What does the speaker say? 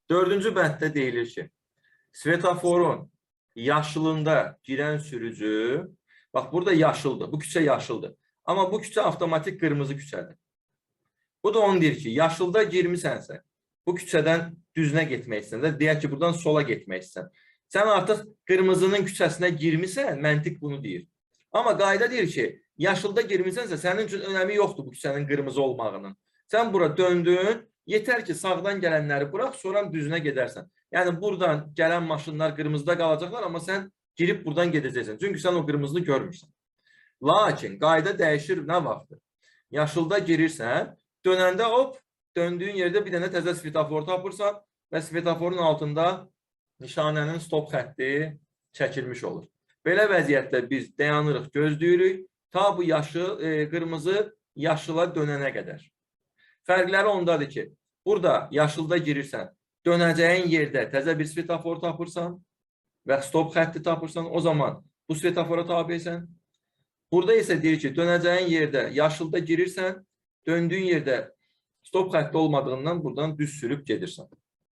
Dördüncü bənddə deyilir ki, svetoforun yaşılında girən sürücü, bax burada yaşıldır, bu küçə yaşıldır. Amma bu küçə avtomatik qırmızı küçədir. Bu da onu deyir ki, yaşılda girmisənsə, bu küçədən düzünə getmək istəyirsən, deyək ki, buradan sola getmək istəyirsən. Sən artıq qırmızının küçəsinə girmisən, məntiq bunu deyir. Amma qayda deyir ki, yaşılda girmisənsə, sənin üçün önəmi yoxdur bu küçənin qırmızı olmağının. Sən bura döndün, yetər ki, sağdan gələnləri burax, sonra düzünə gedərsən. Yəni, buradan gələn maşınlar qırmızıda qalacaqlar, amma sən girib buradan gedəcəksən. Çünki sən o qırmızını görmürsən. Lakin qayda dəyişir nə vaxtdır? Yaşılda girirsən, dönəndə hop, döndüyün yerdə bir dənə təzə svetofor tapırsan və svetoforun altında nişanənin stop xətti çəkilmiş olur. Belə vəziyyətdə biz dayanırıq, gözləyirik, ta bu qırmızı yaşıla dönənə qədər. Fərqləri ondadır ki, burada yaşılda girirsən, dönəcəyin yerdə təzə bir svetofor tapırsan və stop xətti tapırsan, o zaman bu svetofora tabisən. Burada isə deyir ki, dönəcəyin yerdə yaşılda girirsən, döndüyün yerdə stop xətti olmadığından buradan düz sürüb gedirsən.